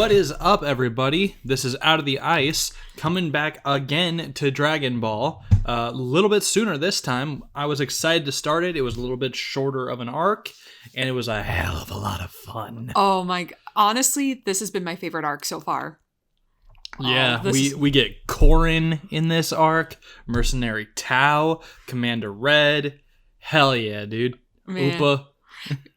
What is up, everybody? This is Out of the Ice, coming back again to Dragon Ball. A little bit sooner this time. I was excited to start it. It was a little bit shorter of an arc, and it was a hell of a lot of fun. Oh my... Honestly, this has been my favorite arc so far. Yeah, we get Korin in this arc, Mercenary Tao, Commander Red. Hell yeah, dude. Man. Upa.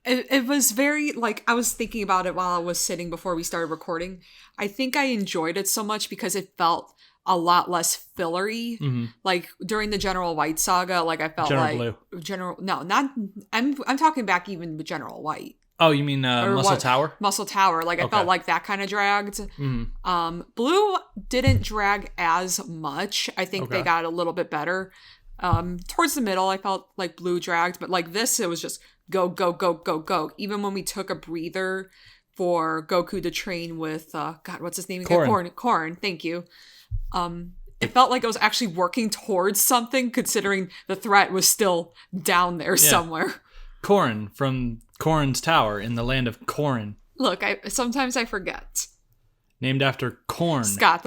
It was very, like, I was thinking about it while I was sitting before we started recording. I think I enjoyed it so much because it felt a lot less fillery. Mm-hmm. Like, during the General White saga, like, I felt I'm talking back even with General White. Oh, you mean Muscle Tower? Muscle Tower. Like, I felt like that kind of dragged. Mm-hmm. Blue didn't drag as much. I think they got a little bit better. Towards the middle, I felt like Blue dragged. But, like, this, it was just go, go, go, go, go. Even when we took a breather for Goku to train with, God, what's his name again? Korin, thank you. It felt like I was actually working towards something, considering the threat was still down there somewhere. Korin from Korin's Tower in the land of Korin. Look, sometimes I forget. Named after corn. Scott,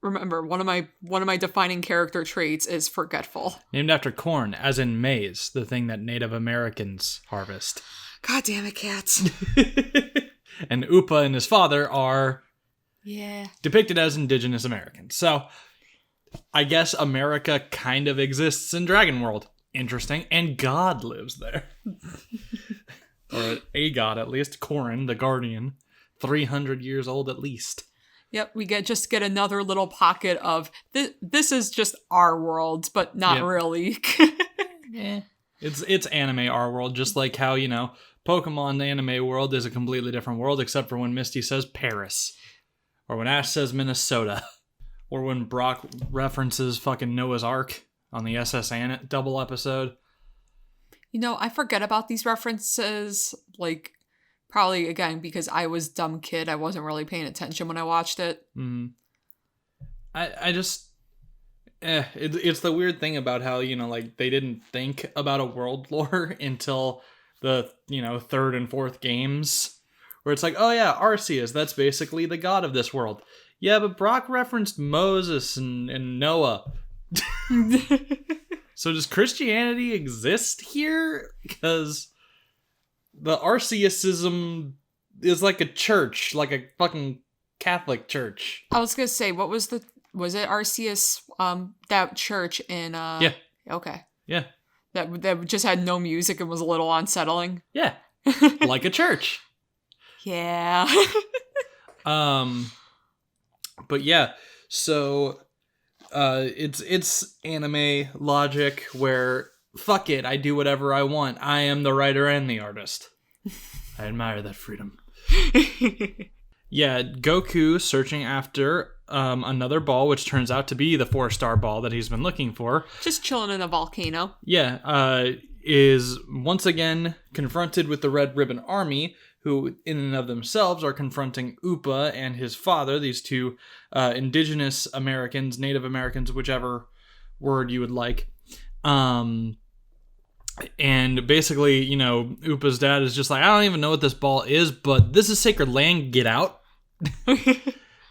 remember, one of my defining character traits is forgetful. Named after corn, as in maize, the thing that Native Americans harvest. God damn it, cats. And Upa and his father are depicted as indigenous Americans. So, I guess America kind of exists in Dragon World. Interesting. And God lives there. Or a god, at least. Korin, the Guardian. 300 years old at least. Yep, we get another little pocket of this is just our world, but not really. It's anime our world, just like how, Pokemon anime world is a completely different world, except for when Misty says Paris. Or when Ash says Minnesota. Or when Brock references fucking Noah's Ark on the SS Anna double episode. I forget about these references, like, probably, again, because I was dumb kid. I wasn't really paying attention when I watched it. Mm-hmm. I just... It's the weird thing about how, they didn't think about a world lore until the, third and fourth games. Where it's like, oh yeah, Arceus, that's basically the god of this world. Yeah, but Brock referenced Moses and Noah. So does Christianity exist here? Because... the Arceusism is like a church, like a fucking Catholic church. I was gonna say, was it Arceus, that church in, Yeah. Okay. Yeah. That just had no music and was a little unsettling? Yeah. Like a church. Yeah. But yeah, so, it's anime logic where... fuck it, I do whatever I want. I am the writer and the artist. I admire that freedom. Yeah, Goku searching after another ball, which turns out to be the 4-star ball that he's been looking for. Just chilling in a volcano. Yeah, is once again confronted with the Red Ribbon Army, who in and of themselves are confronting Upa and his father, these two indigenous Americans, Native Americans, whichever word you would like. And basically, Upa's dad is just like, I don't even know what this ball is, but this is sacred land, get out.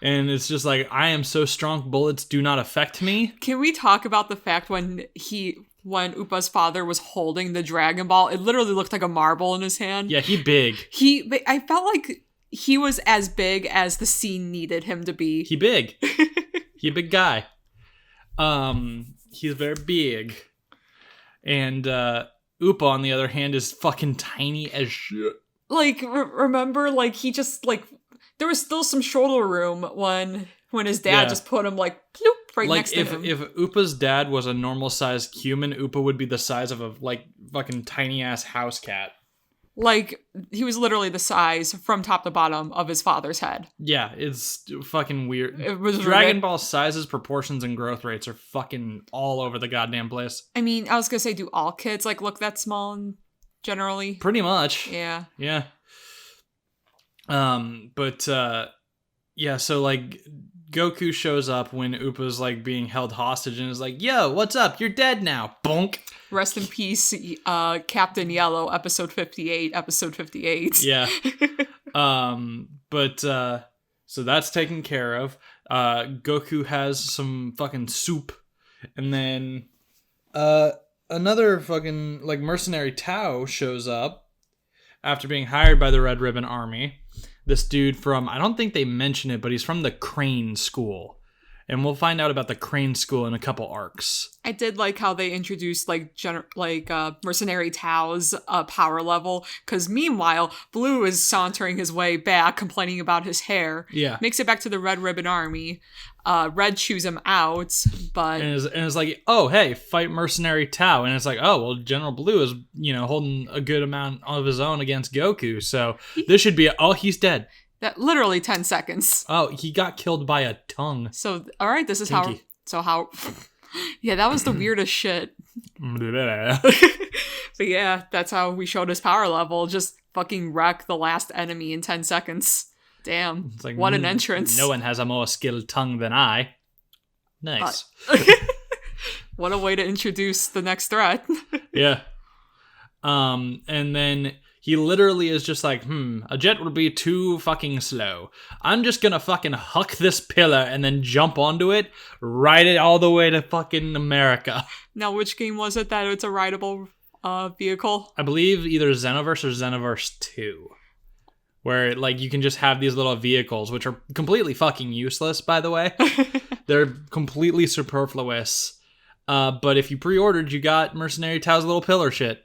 And it's just like, I am so strong, bullets do not affect me. Can we talk about the fact when Upa's father was holding the Dragon Ball, it literally looked like a marble in his hand? Yeah, he big. I felt like he was as big as the scene needed him to be. He big. He a big guy. He's very big. And Upa, on the other hand, is fucking tiny as shit. Like, remember, like, he just, like, there was still some shoulder room when his dad just put him, like, bloop, right next to him. If Upa's dad was a normal-sized human, Upa would be the size of a, like, fucking tiny-ass house cat. Like, he was literally the size, from top to bottom, of his father's head. Yeah, it's fucking weird. It was Dragon Ball sizes, proportions, and growth rates are fucking all over the goddamn place. I mean, I was gonna say, do all kids, like, look that small generally? Pretty much. Yeah. Yeah. Yeah, so, like, Goku shows up when Upa's, like, being held hostage and is like, yo, what's up? You're dead now. Bonk. Rest in peace, Captain Yellow, episode 58. Yeah. So that's taken care of. Goku has some fucking soup. And then another fucking like mercenary Tao shows up after being hired by the Red Ribbon Army. This dude from, I don't think they mention it, but he's from the Crane School. And we'll find out about the Crane School in a couple arcs. I did like how they introduced Mercenary Tao's power level. Because meanwhile, Blue is sauntering his way back, complaining about his hair. Yeah. Makes it back to the Red Ribbon Army. Red chews him out, but... And it's like, oh, hey, fight Mercenary Tao. And it's like, oh, well, General Blue is, holding a good amount of his own against Goku. So this should be, he's dead. That literally 10 seconds. Oh, he got killed by a tongue. So, all right, this is Pinky. Yeah, that was the weirdest shit. But yeah, that's how we showed his power level. Just fucking wreck the last enemy in 10 seconds. Damn, it's like, what an entrance. No one has a more skilled tongue than I. Nice. What a way to introduce the next threat. Yeah. And then... he literally is just like, a jet would be too fucking slow. I'm just gonna fucking huck this pillar and then jump onto it, ride it all the way to fucking America. Now, which game was it that it's a rideable vehicle? I believe either Xenoverse or Xenoverse 2. Where, like, you can just have these little vehicles, which are completely fucking useless, by the way. They're completely superfluous. But if you pre-ordered, you got Mercenary Tao's little pillar shit.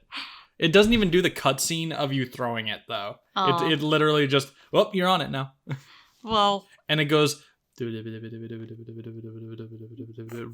It doesn't even do the cutscene of you throwing it, though. It literally just, you're on it now. Well. And it goes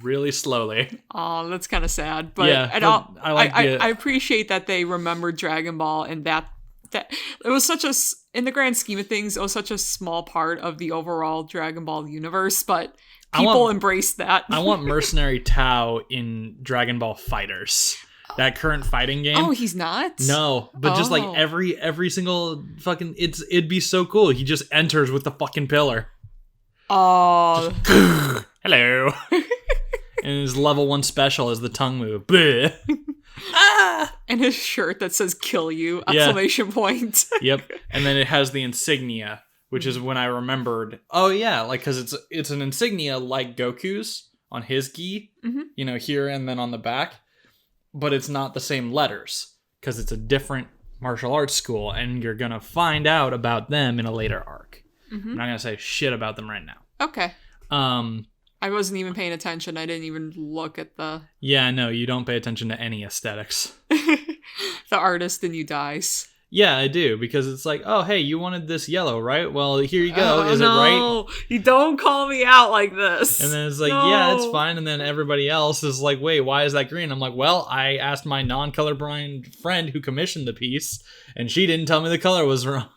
really slowly. Oh, that's kind of sad. But yeah, I appreciate that they remembered Dragon Ball and that it was such a, in the grand scheme of things, it was such a small part of the overall Dragon Ball universe, but people embraced that. I want Mercenary Tao in Dragon Ball FighterZ. That current fighting game. Oh, he's not? No, but just like every single fucking, it'd be so cool. He just enters with the fucking pillar. Oh. Just, hello. And his level 1 special is the tongue move. And his shirt that says "kill you!" exclamation point. Yep. And then it has the insignia, which is when I remembered. Oh yeah, like because it's an insignia like Goku's on his gi. Mm-hmm. Here and then on the back. But it's not the same letters because it's a different martial arts school, and you're gonna find out about them in a later arc. Mm-hmm. I'm not gonna say shit about them right now. Okay. I wasn't even paying attention. I didn't even look at the... Yeah, no, you don't pay attention to any aesthetics. The artist in you dies. Yeah, I do, because it's like, oh, hey, you wanted this yellow, right? Well, here you go. Is it right? You don't call me out like this. And then it's like, yeah, it's fine. And then everybody else is like, wait, why is that green? I'm like, well, I asked my non-colorblind friend who commissioned the piece, and she didn't tell me the color was wrong.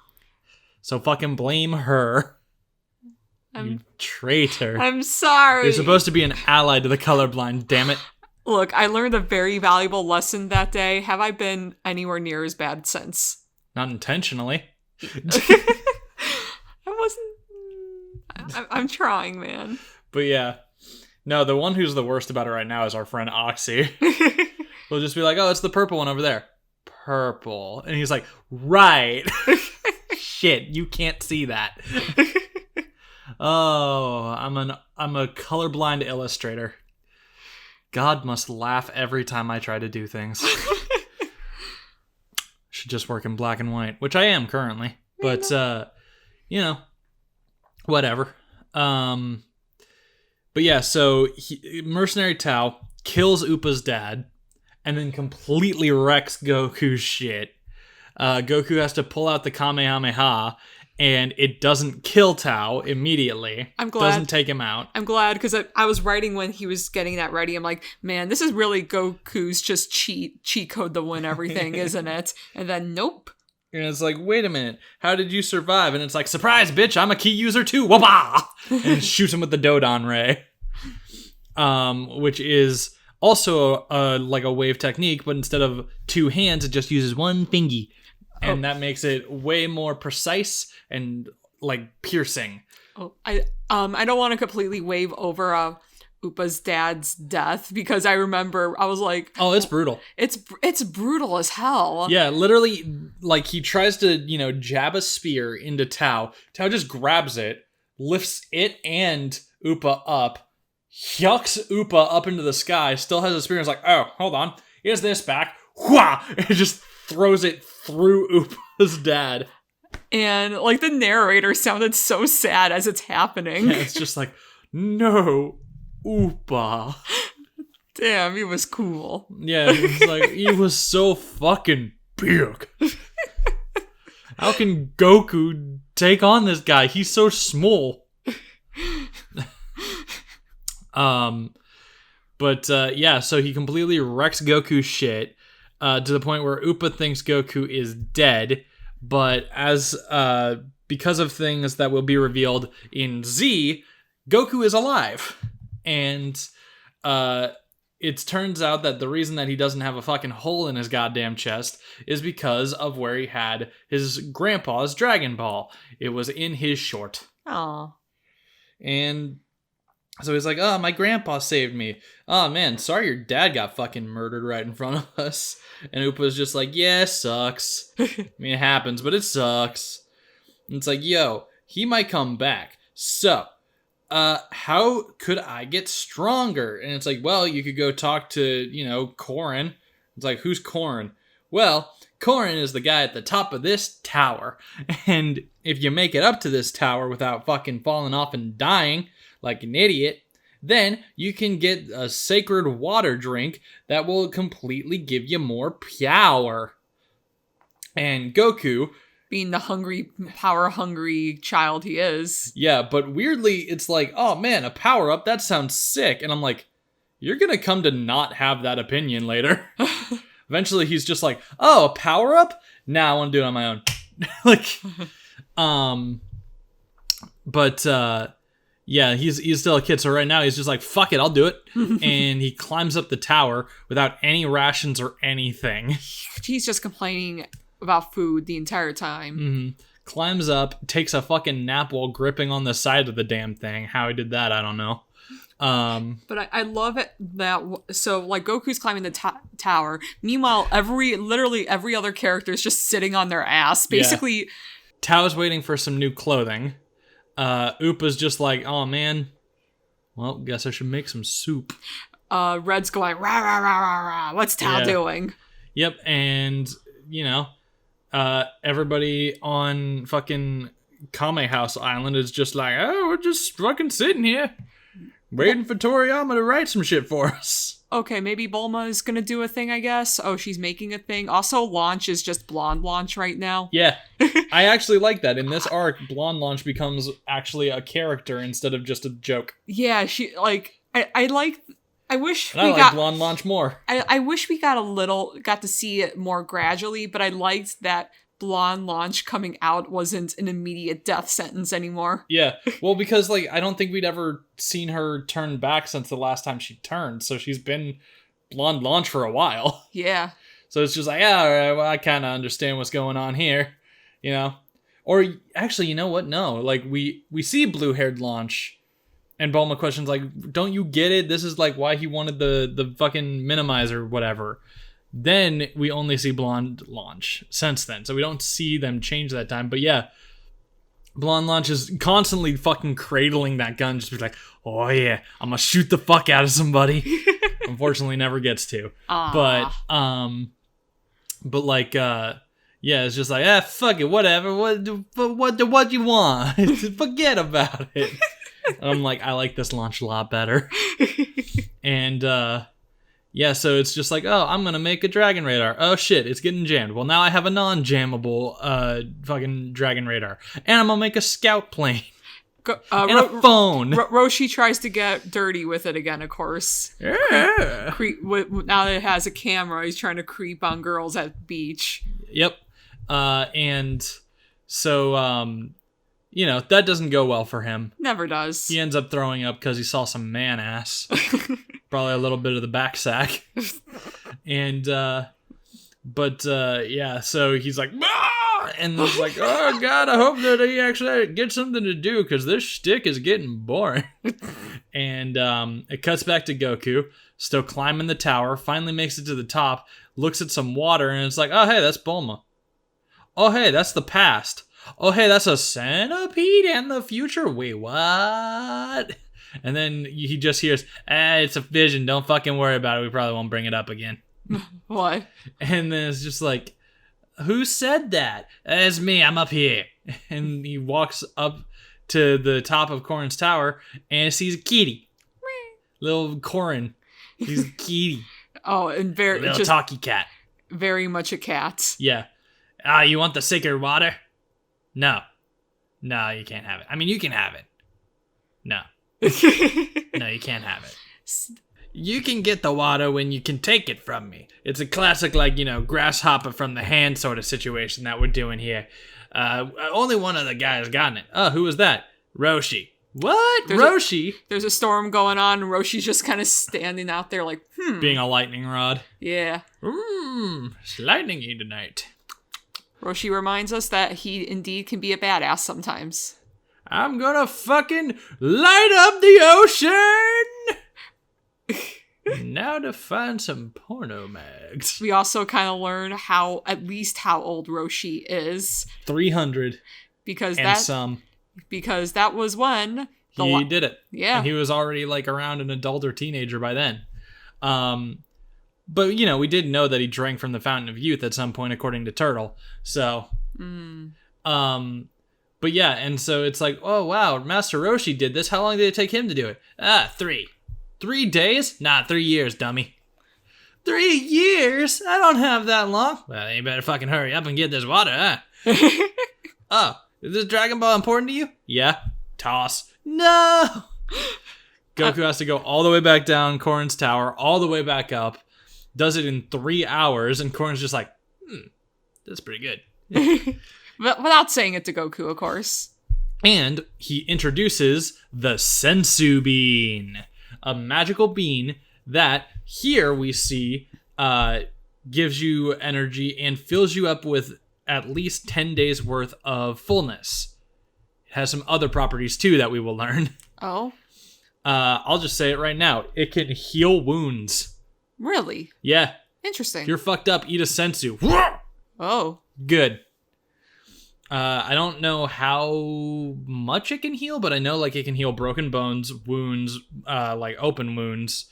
So fucking blame her. You traitor. I'm sorry. You're supposed to be an ally to the colorblind, damn it. Look, I learned a very valuable lesson that day. Have I been anywhere near as bad since? Not intentionally. I wasn't... I'm trying, man. But yeah. No, the one who's the worst about it right now is our friend Oxy. We'll just be like, oh, it's the purple one over there. Purple. And he's like, right. Shit, you can't see that. Oh, I'm a colorblind illustrator. God must laugh every time I try to do things. Should just work in black and white, which I am currently. But whatever. But yeah, so Mercenary Tao kills Upa's dad and then completely wrecks Goku's shit. Goku has to pull out the Kamehameha, and it doesn't kill Tao immediately. I'm glad. Doesn't take him out. I'm glad, because I was writing when he was getting that ready. I'm like, man, this is really Goku's just cheat code to win everything, isn't it? And then, nope. And it's like, wait a minute, how did you survive? And it's like, surprise, bitch, I'm a key user too. Wah-bah! And shoots him with the Dodon Ray. Which is also like a wave technique, but instead of 2 hands, it just uses 1 fingy. And that makes it way more precise and like piercing. Oh, I don't want to completely wave over Upa's dad's death, because I remember I was like, oh, it's brutal. It's brutal as hell. Yeah, literally, like he tries to jab a spear into Tao. Tao just grabs it, lifts it and Upa up, yucks Upa up into the sky, still has a spear, and is like, oh, hold on, here's this back, whah! And just throws it through Upa's dad. And, like, the narrator sounded so sad as it's happening. Yeah, it's just like, no, Upa. Damn, he was cool. Yeah, he was so fucking big. How can Goku take on this guy? He's so small. Yeah, so he completely wrecks Goku's shit to the point where Upa thinks Goku is dead, but because of things that will be revealed in Z, Goku is alive. And it turns out that the reason that he doesn't have a fucking hole in his goddamn chest is because of where he had his grandpa's Dragon Ball. It was in his short. Aww. And so he's like, oh, my grandpa saved me. Oh, man, sorry your dad got fucking murdered right in front of us. And Upa's just like, yeah, it sucks. I mean, it happens, but it sucks. And it's like, yo, he might come back. So, how could I get stronger? And it's like, well, you could go talk to, Korin. It's like, who's Korin? Well, Korin is the guy at the top of this tower. And if you make it up to this tower without fucking falling off and dying like an idiot, then you can get a sacred water drink that will completely give you more power. And Goku, being the power-hungry child he is. Yeah, but weirdly, it's like, oh man, a power-up, that sounds sick. And I'm like, you're gonna come to not have that opinion later. Eventually, he's just like, oh, a power-up? Nah, I want to do it on my own. Yeah, he's still a kid, so right now he's just like, fuck it, I'll do it. And he climbs up the tower without any rations or anything. He's just complaining about food the entire time. Mm-hmm. Climbs up, takes a fucking nap while gripping on the side of the damn thing. How he did that, I don't know. But I love it that, so like Goku's climbing the tower. Meanwhile, literally every other character is just sitting on their ass. Basically, yeah. Tao's waiting for some new clothing. Upa's just like, oh man, well, guess I should make some soup. Red's going, rah, rah, rah, rah, rah. What's Tao doing? Yep, and, everybody on fucking Kame House Island is just like, oh, we're just fucking sitting here, waiting for Toriyama to write some shit for us. Okay, maybe Bulma is gonna do a thing, I guess. Oh, she's making a thing. Also, Launch is just Blonde Launch right now. Yeah, I actually like that. In this arc, Blonde Launch becomes actually a character instead of just a joke. Yeah, she, like, I wish I like Blonde Launch more. I wish we got to see it more gradually, but I liked that Blonde Launch coming out wasn't an immediate death sentence anymore. Yeah, well, because, like, I don't think we'd ever seen her turn back since the last time she turned, so she's been Blonde Launch for a while. Yeah. So it's just like, yeah, all right, well, I kind of understand what's going on here, Or, actually, you know what? No, like, we see blue-haired Launch, and Bulma questions, like, don't you get it? This is, like, why he wanted the fucking minimizer or whatever. Then we only see Blonde Launch since then. So we don't see them change that time. But yeah, Blonde Launch is constantly fucking cradling that gun. Just be like, oh yeah, I'm gonna shoot the fuck out of somebody. Unfortunately, never gets to. Aww. Yeah, it's just like, fuck it, whatever. What you want? Forget about it. And I'm like, I like this Launch a lot better. And, yeah, so it's just like, oh, I'm going to make a Dragon Radar. Oh, shit, it's getting jammed. Well, now I have a non-jammable fucking Dragon Radar. And I'm going to make a scout plane. And a phone. Roshi tries to get dirty with it again, of course. Yeah. Now that it has a camera, he's trying to creep on girls at the beach. Yep. And so, that doesn't go well for him. Never does. He ends up throwing up because he saw some man ass. Probably a little bit of the back sack. And, yeah, so he's like, ah! And it's like, oh god, I hope that he actually gets something to do because this shtick is getting boring. And it cuts back to Goku, still climbing the tower, finally makes it to the top, looks at some water, and it's like, oh hey, that's Bulma. Oh hey, that's the past. oh, hey, that's a centipede in the future? Wait, what? And then he just hears, it's a vision. Don't fucking worry about it. We probably won't bring it up again. Why? And then it's just like, who said that? It's me. I'm up here. And he walks up to the top of Korin's tower and sees a kitty. Little Korin. He's a kitty. Oh, and very little just talky cat. Very much a cat. Yeah. You want the sacred water? No. No, you can't have it. I mean, you can have it. No. No, you can't have it. You can get the water when you can take it from me. It's a classic, grasshopper from the hand sort of situation that we're doing here. Only one of the guys gotten it. Oh, who was that? Roshi. What? Roshi? There's a storm going on, and Roshi's just kind of standing out there like, Being a lightning rod. Yeah. It's lightning-y tonight. Roshi reminds us that he indeed can be a badass sometimes. I'm gonna fucking light up the ocean! Now to find some porno mags. We also kind of learn how old Roshi is. 300. Because that was when he did it. Yeah. And he was already around an adult or teenager by then. But we did know that he drank from the Fountain of Youth at some point, according to Turtle. So, but yeah, and so it's like, oh wow, Master Roshi did this. How long did it take him to do it? 3. 3 days? Nah, 3 years, dummy. 3 years? I don't have that long. Well, you better fucking hurry up and get this water, huh? Oh, is this Dragon Ball important to you? Yeah. Toss. No! Goku has to go all the way back down Korin's tower, all the way back up, does it in 3 hours, and Korin's just like, that's pretty good. But without saying it to Goku, of course. And he introduces the Sensu Bean, a magical bean that here we see gives you energy and fills you up with at least 10 days worth of fullness. It has some other properties too that we will learn. Oh. I'll just say it right now. It can heal wounds. Really? Yeah. Interesting. If you're fucked up, eat a sensu. Oh. Good. I don't know how much it can heal, but I know it can heal broken bones, wounds, open wounds,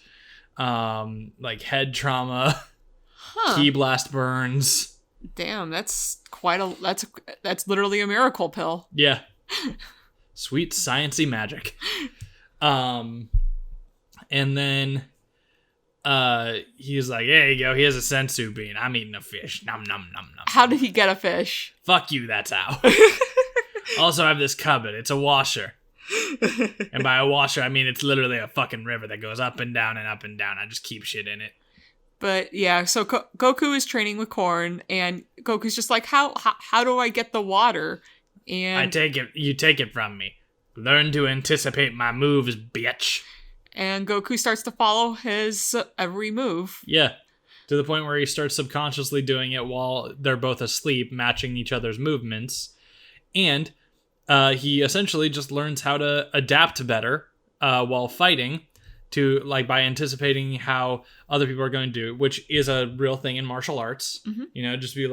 head trauma, ki blast burns. Damn, that's that's literally a miracle pill. Yeah. Sweet sciencey magic. And then he's like, there you go, here's a sensu bean. I'm eating a fish. Nom nom nom nom. How did he get a fish? Fuck you, that's how. Also, I have this cupboard. It's a washer. And by a washer, I mean it's literally a fucking river that goes up and down and up and down. I just keep shit in it. But yeah, so Goku is training with Korin, and Goku's just like, how do I get the water? And you take it from me. Learn to anticipate my moves, bitch. And Goku starts to follow his every move. Yeah, to the point where he starts subconsciously doing it while they're both asleep, matching each other's movements. And he essentially just learns how to adapt better while fighting, to by anticipating how other people are going to do, which is a real thing in martial arts. Mm-hmm. Just be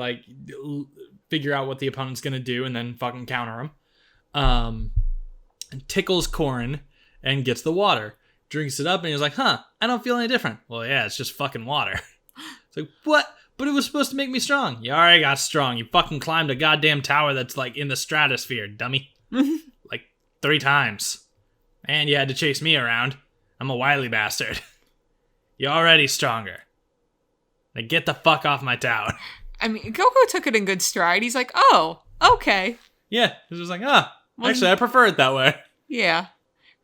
figure out what the opponent's going to do and then fucking counter him. And tickles Korin and gets the water. Drinks it up and he's like, I don't feel any different. Well, yeah, it's just fucking water. It's like, what? But it was supposed to make me strong. You already got strong. You fucking climbed a goddamn tower that's in the stratosphere, dummy. 3 times. And you had to chase me around. I'm a wily bastard. You're already stronger. Now get the fuck off my tower. I mean, Goku took it in good stride. He's like, oh, okay. Yeah, he was like, actually, I prefer it that way. Yeah.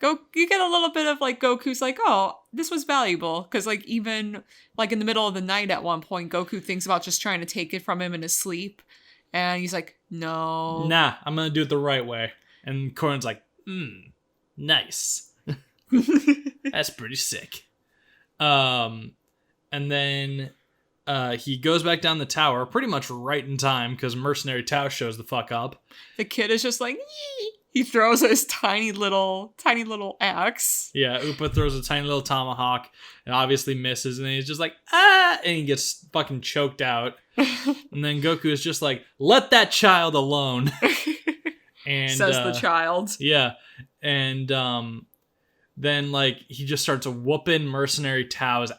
You get a little bit of Goku's like, oh, this was valuable. Because even in the middle of the night at one point, Goku thinks about just trying to take it from him in his sleep. And he's like, no. Nah, I'm going to do it the right way. And Korin's like, nice. That's pretty sick. And then he goes back down the tower pretty much right in time because Mercenary Tao shows the fuck up. The kid is just like, yee! He throws his tiny little axe. Yeah, Upa throws a tiny little tomahawk and obviously misses, and then he's just like, and he gets fucking choked out. And then Goku is just like, let that child alone. And says the child. Yeah. And then like he just starts whooping Mercenary Tao's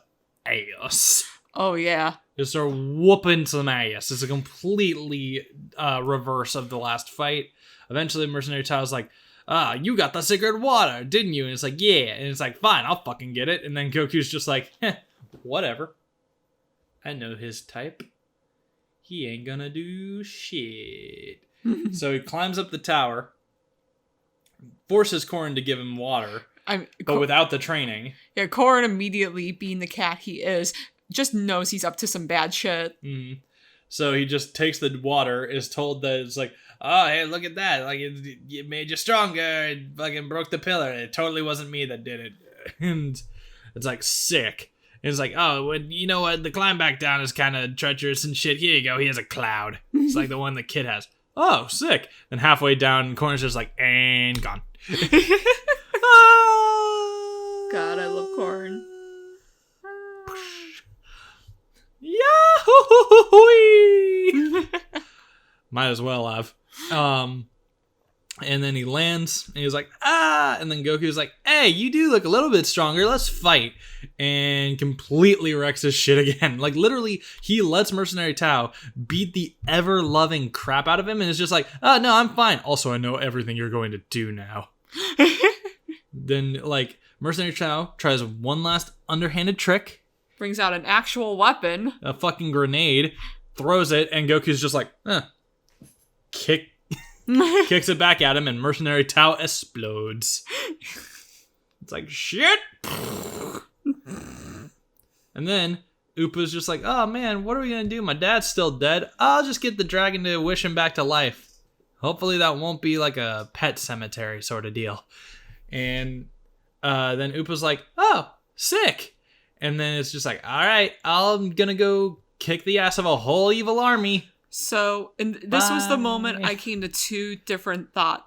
ass. Oh yeah. Just start whooping some ass. It's a completely reverse of the last fight. Eventually Mercenary Tao's like, you got the sacred water, didn't you? And it's like, yeah. And it's like, fine, I'll fucking get it. And then Goku's just like, whatever. I know his type. He ain't gonna do shit. So he climbs up the tower, forces Korin to give him water, but without the training. Yeah, Korin immediately, being the cat he is, just knows he's up to some bad shit. Mm-hmm. So he just takes the water, is told that it's like, oh, hey, look at that. Like, it made you stronger. It fucking broke the pillar. It totally wasn't me that did it. And it's like, sick. And it's like, oh, well, you know what? The climb back down is kind of treacherous and shit. Here you go. He has a cloud. It's like the one the kid has. Oh, sick. And halfway down, Korin's just like, and gone. God, I love Korin. Yahoo! Might as well have. And then he lands, and he's like, and then Goku's like, hey, you do look a little bit stronger, let's fight. And completely wrecks his shit again. Like, literally, he lets Mercenary Tao beat the ever-loving crap out of him, and is just like, oh, no, I'm fine. Also, I know everything you're going to do now. Then, like, Mercenary Tao tries one last underhanded trick. Brings out an actual weapon. A fucking grenade. Throws it, and Goku's just like, kicks it back at him, and Mercenary Tao explodes. It's like, shit! And then Upa's just like, oh man, what are we gonna do? My dad's still dead. I'll just get the dragon to wish him back to life. Hopefully that won't be like a pet cemetery sort of deal. And then Upa's like, oh, sick. And then it's just like, all right, I'm gonna go kick the ass of a whole evil army. So, and this was the moment I came to two different thoughts.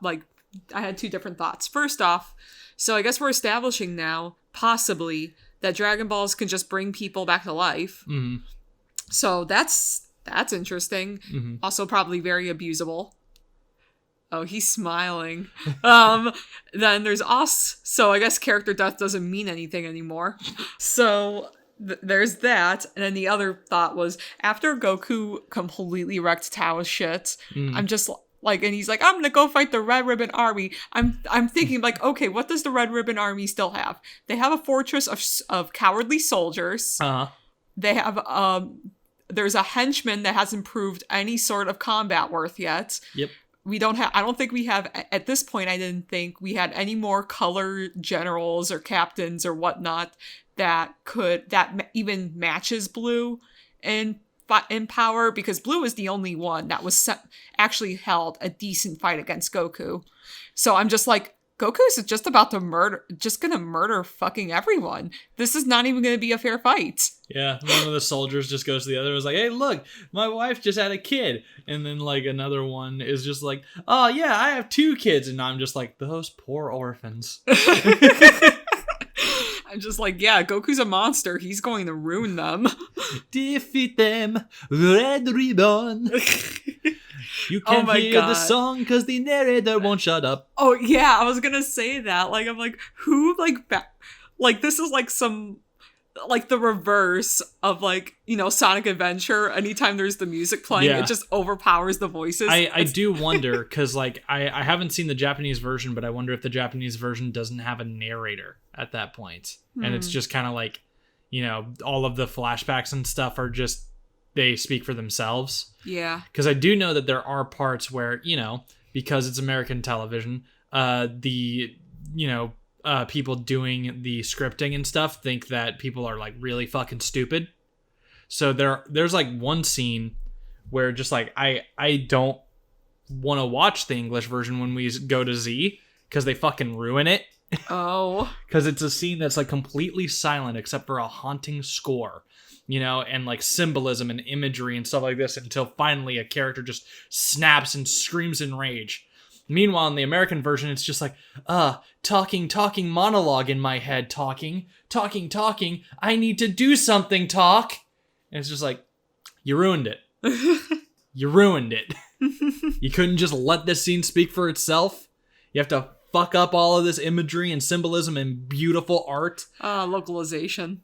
First off, so I guess we're establishing now, possibly, that Dragon Balls can just bring people back to life. Mm-hmm. So that's interesting. Mm-hmm. Also probably very abusable. Oh, he's smiling. Then there's us. So I guess character death doesn't mean anything anymore. So there's that. And then the other thought was, after Goku completely wrecked Tao's shit, I'm just like, and he's like, I'm gonna go fight the Red Ribbon Army. I'm thinking like, okay, what does the Red Ribbon Army still have? They have a fortress of cowardly soldiers. They have there's a henchman that hasn't proved any sort of combat worth yet. Yep. I don't think we have, at this point, I didn't think we had any more color generals or captains or whatnot that even matches Blue in power, because Blue is the only one that was actually held a decent fight against Goku. So I'm just like, Goku's just gonna murder fucking everyone. This is not even gonna be a fair fight. Yeah, one of the soldiers just goes to the other and was like, hey, look, my wife just had a kid. And then, like, another one is just like, oh, yeah, I have 2 kids. And I'm just like, those poor orphans. I'm just like, yeah, Goku's a monster. He's going to ruin them. Defeat them, Red Ribbon. You can't hear the song because the narrator won't shut up. Oh, yeah, I was going to say that. Like, I'm like, who, like, this is like some, like, the reverse of, like, you know, Sonic Adventure. Anytime there's the music playing, it just overpowers the voices. I do wonder, because, like, I haven't seen the Japanese version, but I wonder if the Japanese version doesn't have a narrator at that point. And it's just kind of like, you know, all of the flashbacks and stuff are just, they speak for themselves. Yeah. Because I do know that there are parts where, you know, because it's American television, people doing the scripting and stuff think that people are like really fucking stupid. So there's like one scene where just like I don't want to watch the English version when we go to Z because they fucking ruin it. Oh. Because it's a scene that's like completely silent except for a haunting score, you know, and like symbolism and imagery and stuff like this, until finally a character just snaps and screams in rage. Meanwhile, in the American version, it's just like, talking monologue in my head, talking, I need to do something, talk. And it's just like, you ruined it. You ruined it. You couldn't just let this scene speak for itself? You have to fuck up all of this imagery and symbolism and beautiful art? Localization.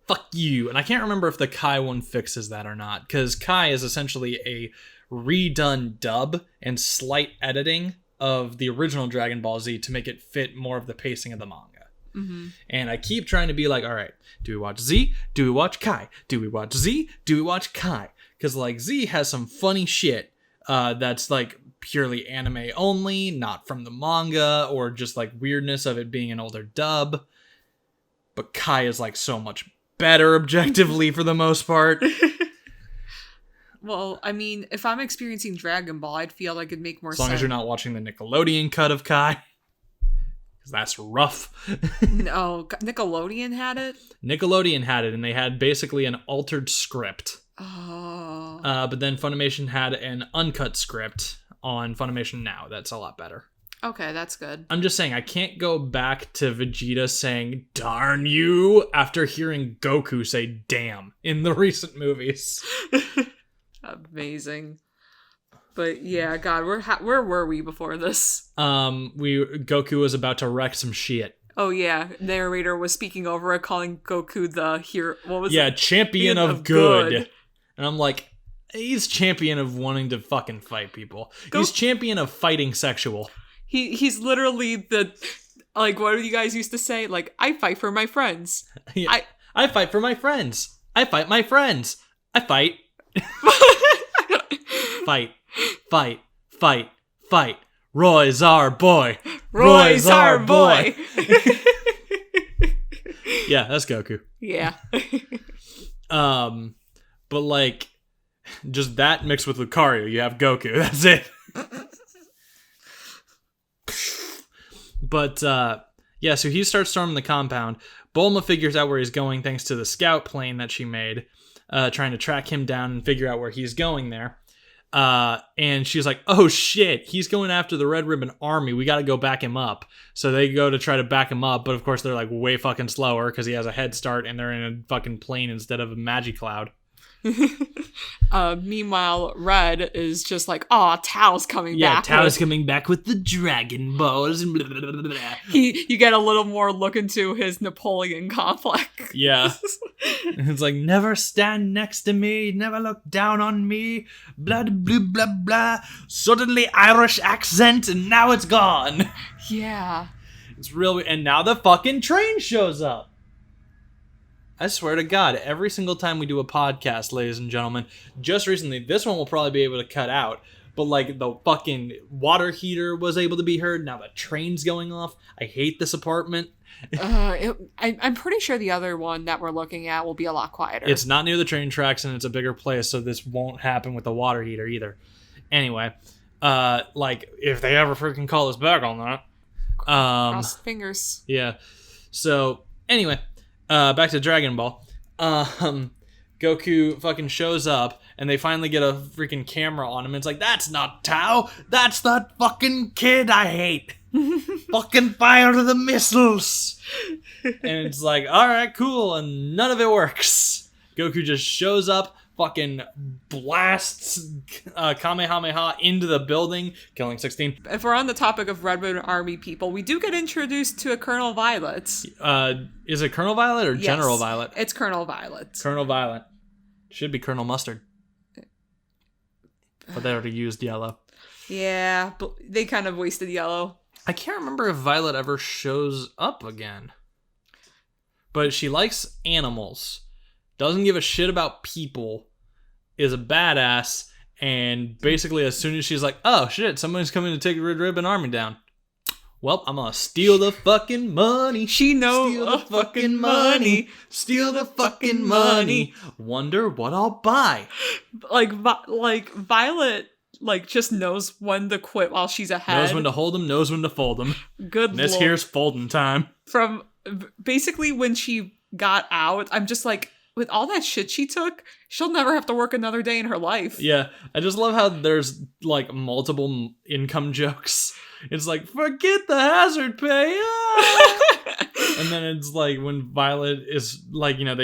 Fuck you. And I can't remember if the Kai one fixes that or not, because Kai is essentially a redone dub and slight editing of the original Dragon Ball Z to make it fit more of the pacing of the manga. Mm-hmm. And I keep trying to be like, all right, do we watch Z? Do we watch Kai? Do we watch Z? Do we watch Kai? Because like Z has some funny shit that's like purely anime only, not from the manga, or just like weirdness of it being an older dub. But Kai is like so much better objectively for the most part. Well, I mean, if I'm experiencing Dragon Ball, I'd feel like it'd make more sense. As long as you're not watching the Nickelodeon cut of Kai. Because that's rough. No, Nickelodeon had it? Nickelodeon had it, and they had basically an altered script. Oh. But then Funimation had an uncut script on Funimation Now. That's a lot better. Okay, that's good. I'm just saying, I can't go back to Vegeta saying, darn you, after hearing Goku say damn in the recent movies. Amazing. But yeah, God, where were we before this? Goku was about to wreck some shit. Oh yeah, narrator was speaking over it, calling Goku the hero. What was it? Yeah, champion of good. And I'm like, he's champion of wanting to fucking fight people. He's champion of fighting sexual. He's literally the, like, what do you guys used to say? Like, I fight for my friends. Yeah, I fight for my friends. I fight my friends. I fight. Fight. Roy's our boy. Roy's our boy. Yeah, that's Goku. Yeah. But like, just that mixed with Lucario, you have Goku. That's it. But yeah, so he starts storming the compound. Bulma figures out where he's going thanks to the scout plane that she made, trying to track him down and figure out where he's going there. And she's like, oh shit, he's going after the Red Ribbon Army. We got to go back him up. So they go to try to back him up. But of course, they're like way fucking slower because he has a head start and they're in a fucking plane instead of a Magicloud. Meanwhile, Red is just like, oh, Tao's coming back. Yeah, Tao's coming back with the Dragon Balls. And blah, blah, blah, blah. You get a little more look into his Napoleon complex. Yeah. It's like, never stand next to me, never look down on me, blah, blah, blah, blah. Suddenly Irish accent, and now it's gone. Yeah. It's really, and now the fucking train shows up. I swear to God, every single time we do a podcast, ladies and gentlemen, just recently, this one will probably be able to cut out, but like the fucking water heater was able to be heard, now the train's going off. I hate this apartment. I'm pretty sure the other one that we're looking at will be a lot quieter. It's not near the train tracks and it's a bigger place, so this won't happen with the water heater either. Anyway, like, if they ever freaking call us back on that. Cross fingers. Yeah. So, anyway, back to Dragon Ball. Goku fucking shows up, and they finally get a freaking camera on him. It's like, that's not Tao. That's that fucking kid I hate. Fucking fire the missiles. And it's like, all right, cool, and none of it works. Goku just shows up, fucking blasts Kamehameha into the building, killing 16. If we're on the topic of Red Ribbon Army people, we do get introduced to a Colonel Violet. Is it Colonel Violet or General Violet? It's Colonel Violet. Colonel Violet. Should be Colonel Mustard. But they already used yellow. Yeah, but they kind of wasted yellow. I can't remember if Violet ever shows up again. But she likes animals. Doesn't give a shit about people. Is a badass. And basically as soon as she's like, oh shit, someone's coming to take the Red Ribbon Army down. Well, I'm gonna steal the fucking money. She knows steal the fucking money. Steal the fucking money. Wonder what I'll buy. Like Violet, like, just knows when to quit while she's ahead. Knows when to hold them, knows when to fold them. Good and this Lord. here's folding time. From basically when she got out, I'm just like, with all that shit she took, she'll never have to work another day in her life. Yeah, I just love how there's, like, multiple income jokes. It's like, forget the hazard pay. Ah! And then it's like, when Violet is, like, you know,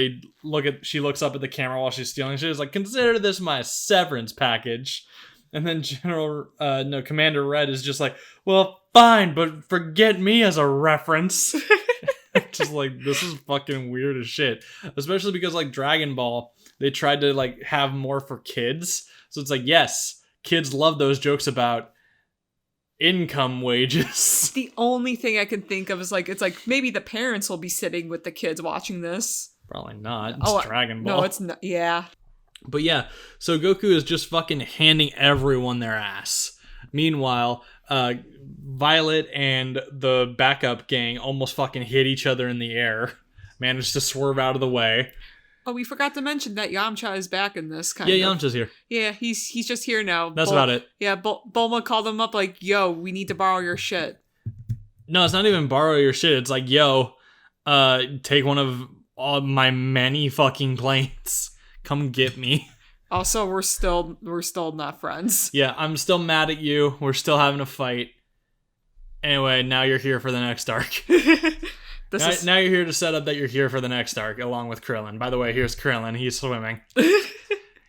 she looks up at the camera while she's stealing shit. It's like, consider this my severance package. And then Commander Red is just like, well, fine, but forget me as a reference. Just like, this is fucking weird as shit. Especially because like Dragon Ball, they tried to like have more for kids. So it's like, yes, kids love those jokes about income wages. The only thing I can think of is like, it's like maybe the parents will be sitting with the kids watching this. Probably not. It's Dragon Ball. No, it's not. Yeah. But yeah, so Goku is just fucking handing everyone their ass. Meanwhile, Violet and the backup gang almost fucking hit each other in the air. Managed to swerve out of the way. Oh, we forgot to mention that Yamcha is back in this kind of. Yeah, Yamcha's here. Yeah, he's just here now. That's about it. Yeah, Bulma called him up like, yo, we need to borrow your shit. No, it's not even borrow your shit. It's like, yo, take one of all my many fucking planes. Come get me. Also, we're still not friends. Yeah, I'm still mad at you. We're still having a fight. Anyway, now you're here for the next arc. Now you're here to set up that you're here for the next arc, along with Krillin. By the way, here's Krillin. He's swimming.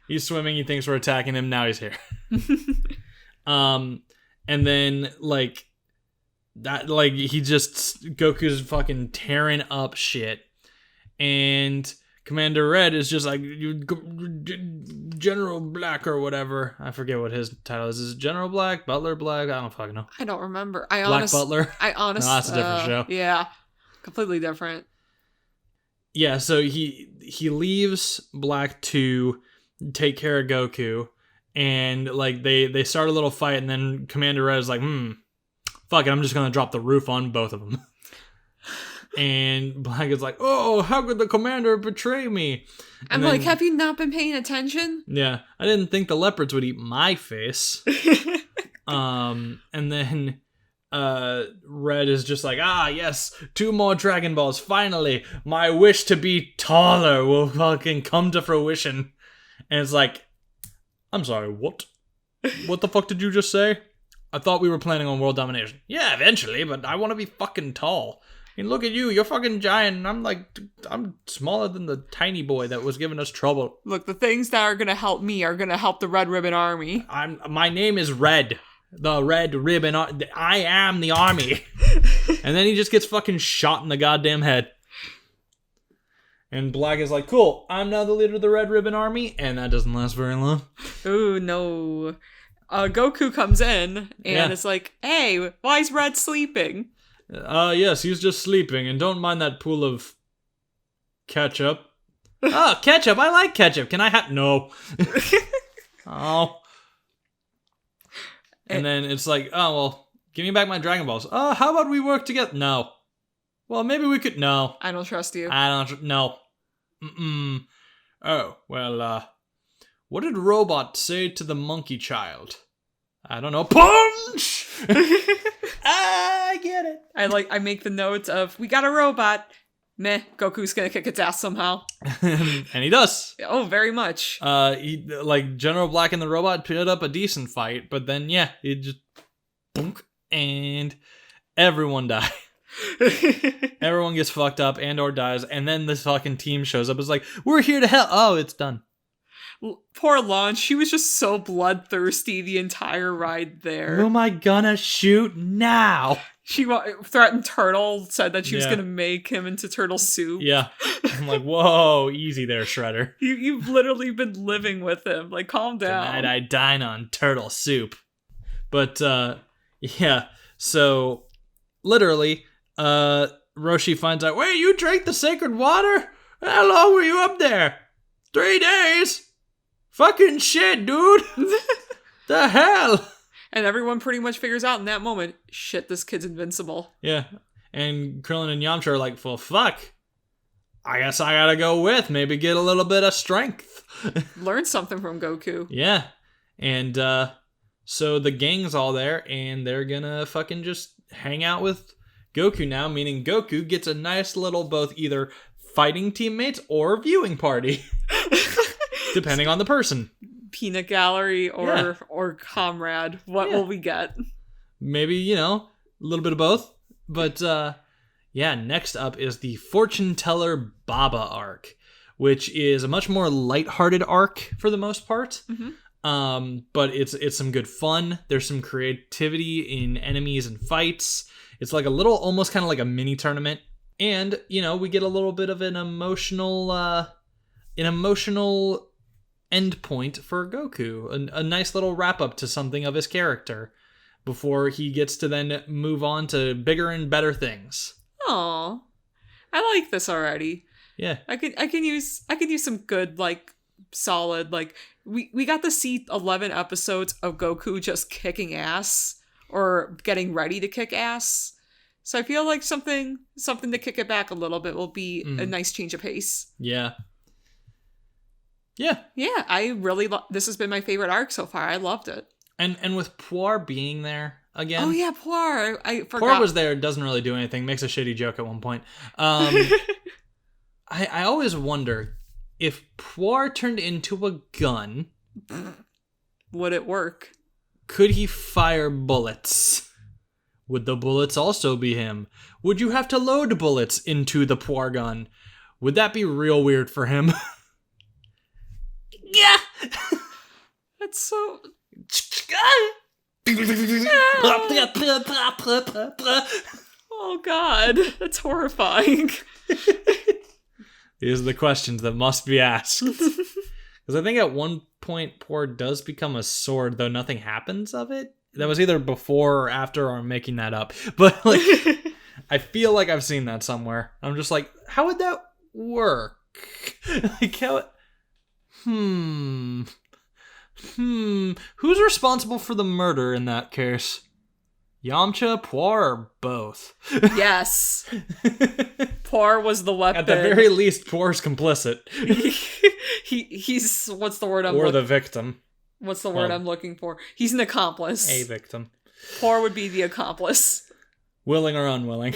He's swimming. He thinks we're attacking him. Now he's here. And then like that, like Goku's fucking tearing up shit, and Commander Red is just like, General Black or whatever. I forget what his title is. Is it General Black? Butler Black? I don't fucking know. I don't remember. Black Butler? No, that's a different show. Yeah. Completely different. Yeah, so he leaves Black to take care of Goku. And like they start a little fight, and then Commander Red is like, fuck it, I'm just gonna drop the roof on both of them. And Black is like, oh, how could the commander betray me? And I'm like, have you not been paying attention? Yeah, I didn't think the leopards would eat my face. And then Red is just like, yes, 2 more Dragon Balls. Finally, my wish to be taller will fucking come to fruition. And it's like, I'm sorry, what? What the fuck did you just say? I thought we were planning on world domination. Yeah, eventually, but I want to be fucking tall. I mean, look at you, you're fucking giant, and I'm smaller than the tiny boy that was giving us trouble. Look, the things that are gonna help me are gonna help the Red Ribbon Army. My name is Red. The Red Ribbon I am the army. And then he just gets fucking shot in the goddamn head. And Black is like, cool, I'm now the leader of the Red Ribbon Army, and that doesn't last very long. Ooh, no. Goku comes in, and it's like, hey, why is Red sleeping? Yes, he's just sleeping, and don't mind that pool of ketchup. Oh, ketchup, I like ketchup. Can I have... No. Oh. And then it's like, oh, well, give me back my Dragon Balls. Oh, how about we work together? No. Well, maybe we could... No. I don't trust you. No. Oh, well, what did Robot say to the monkey child? I don't know. Punch! I get it. I make the notes of, we got a robot. Meh, Goku's gonna kick its ass somehow. And he does. Oh, very much. General Black and the robot put up a decent fight, but then, it just... Boonk, and everyone dies. Everyone gets fucked up and or dies, and then this fucking team shows up. It's like, we're here to help. Oh, it's done. Poor Launch, she was just so bloodthirsty the entire ride there. Who am I gonna shoot now? She threatened Turtle, said that she was gonna make him into turtle soup. Yeah. I'm like, whoa, easy there, Shredder. You've literally been living with him. Like, calm down. Tonight I dine on turtle soup. But, so, literally, Roshi finds out, wait, you drank the sacred water? How long were you up there? 3 days? Fucking shit, dude. The hell? And everyone pretty much figures out in that moment, shit, this kid's invincible. Yeah. And Krillin and Yamcha are like, well, fuck. I guess I gotta go with. Maybe get a little bit of strength. Learn something from Goku. Yeah. And so the gang's all there, and they're gonna fucking just hang out with Goku now, meaning Goku gets a nice little both either fighting teammates or viewing party. Depending on the person. Peanut gallery or comrade. What will we get? Maybe, a little bit of both. But, next up is the Fortune Teller Baba arc, which is a much more lighthearted arc for the most part. But it's some good fun. There's some creativity in enemies and fights. It's like a little, almost kind of like a mini tournament. And, we get a little bit of an emotional end point for Goku. A nice little wrap up to something of his character before he gets to then move on to bigger and better things. Aw, I like this already. Yeah. I can use some good, like, solid, like, we got to see 11 episodes of Goku just kicking ass or getting ready to kick ass. So I feel like something to kick it back a little bit will be a nice change of pace. Yeah. Yeah. Yeah, I really this has been my favorite arc so far. I loved it. And with Poir being there again. Oh yeah, Poir. I forgot. Poir was there, doesn't really do anything, makes a shitty joke at one point. I always wonder if Poir turned into a gun, would it work? Could he fire bullets? Would the bullets also be him? Would you have to load bullets into the Poir gun? Would that be real weird for him? Yeah! That's so... Oh god, that's horrifying. These are the questions that must be asked. Because I think at one point Poir does become a sword, though nothing happens of it. That was either before or after, or I'm making that up. But like, I feel like I've seen that somewhere. I'm just like, how would that work? Like how? Who's responsible for the murder in that case? Yamcha, Poir, or both? Yes. Poir was the weapon. At the very least, Poir's complicit. He's what's the word or the victim. What's the word I'm looking for? He's an accomplice. A victim. Poir would be the accomplice. Willing or unwilling.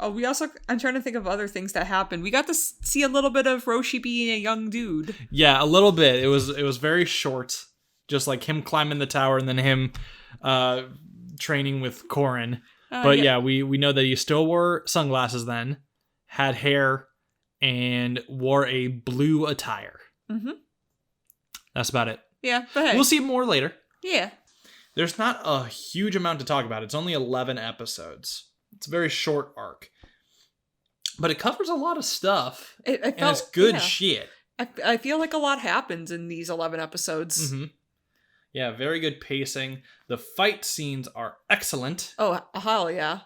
Oh, I'm trying to think of other things that happened. We got to see a little bit of Roshi being a young dude. Yeah, a little bit. It was very short. Just like him climbing the tower and then him training with Korin. But yeah, we know that he still wore sunglasses then, had hair, and wore a blue attire. Mm-hmm. That's about it. Yeah, but hey. We'll see more later. Yeah. There's not a huge amount to talk about. It's only 11 episodes. It's a very short arc. But it covers a lot of stuff. And it's good shit. I feel like a lot happens in these 11 episodes. Mm-hmm. Yeah, very good pacing. The fight scenes are excellent. Oh, hell yeah.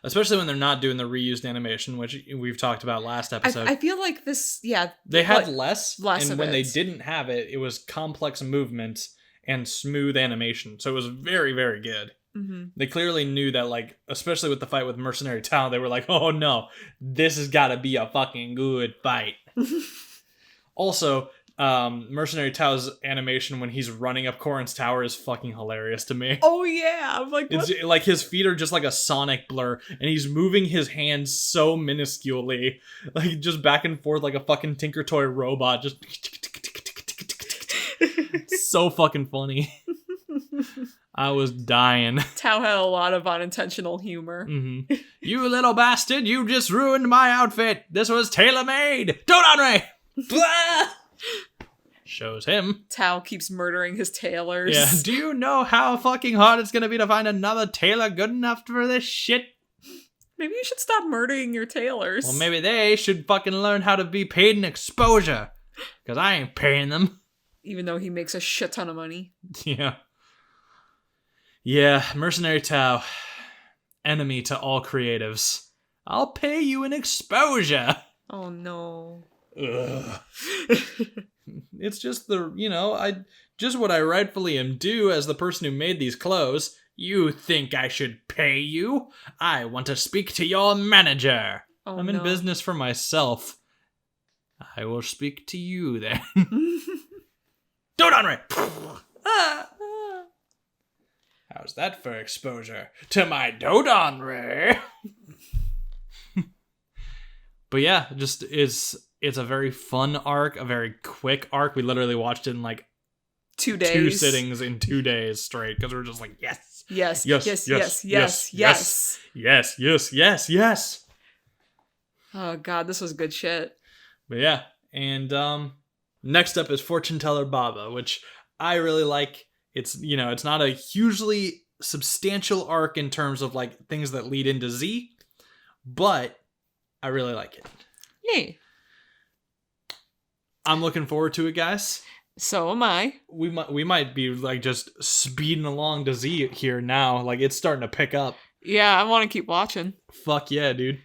Especially when they're not doing the reused animation, which we've talked about last episode. I feel like this, yeah. They had less and when it. they didn't have it, it was complex movements and smooth animation. So it was very, very good. Mm-hmm. They clearly knew that, like, especially with the fight with Mercenary Tao, they were like, oh no, this has got to be a fucking good fight. Also, Mercenary Tao's animation when he's running up Korin's tower is fucking hilarious to me. Oh yeah, I'm like, what? It's like his feet are just like a sonic blur, and he's moving his hands so minusculely, like just back and forth like a fucking Tinker Toy robot, just so fucking funny. I was dying. Tao had a lot of unintentional humor. Mm-hmm. You little bastard, you just ruined my outfit. This was tailor-made. Don't Henri! Shows him. Tao keeps murdering his tailors. Yeah. Do you know how fucking hard it's gonna be to find another tailor good enough for this shit? Maybe you should stop murdering your tailors. Well, maybe they should fucking learn how to be paid in exposure. Because I ain't paying them. Even though he makes a shit ton of money. Yeah. Yeah, Mercenary Tao. Enemy to all creatives. I'll pay you in exposure. Oh no. Ugh. It's just just what I rightfully am due as the person who made these clothes. You think I should pay you? I want to speak to your manager. Oh, I'm in business for myself. I will speak to you then. Don't Henri! How's that for exposure to my Dodonray? But yeah, just it's a very fun arc, a very quick arc. We literally watched it in like 2 days. 2 sittings in 2 days straight because we were just like, yes. Yes. Yes. Yes. Yes. Yes. Yes. Yes. Yes. Yes. Yes. Yes. Oh god, this was good shit. But yeah, and Next up is Fortune Teller Baba, which I really like. It's, it's not a hugely substantial arc in terms of like things that lead into Z, but I really like it. Yay. I'm looking forward to it, guys. So am I. We might be like just speeding along to Z here now. Like it's starting to pick up. Yeah, I want to keep watching. Fuck yeah, dude.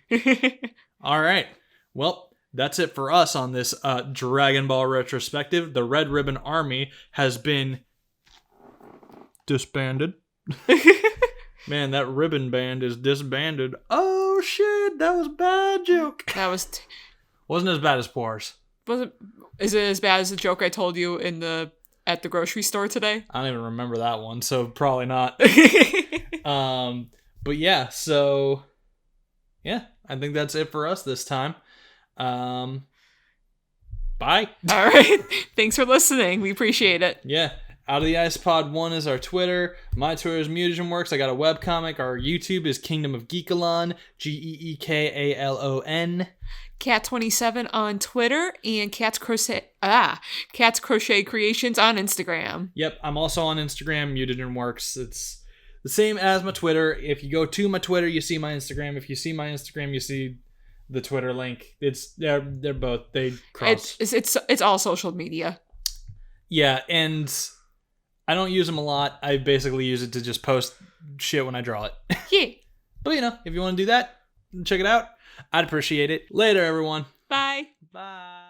All right. Well, that's it for us on this Dragon Ball retrospective. The Red Ribbon Army has been disbanded. Man, that ribbon band is disbanded. Oh shit, that was a bad joke. That was wasn't as bad as Poir's. Is it as bad as the joke I told you at the grocery store today? I don't even remember that one, so probably not. But yeah, so yeah, I think that's it for us this time. Bye. All right. Thanks for listening. We appreciate it. Yeah. Out of the Ice Pod 1 is our Twitter. My Twitter is Mutagenworks. I got a webcomic. Our YouTube is Kingdom of Geekalon. GeeKalon. Cat27 on Twitter and Cat's Crochet Creations on Instagram. Yep, I'm also on Instagram, Mutagenworks. It's the same as my Twitter. If you go to my Twitter, you see my Instagram. If you see my Instagram, you see the Twitter link. They're both, they cross. It's all social media. Yeah, and I don't use them a lot. I basically use it to just post shit when I draw it. Yeah. But if you want to do that, check it out. I'd appreciate it. Later, everyone. Bye. Bye.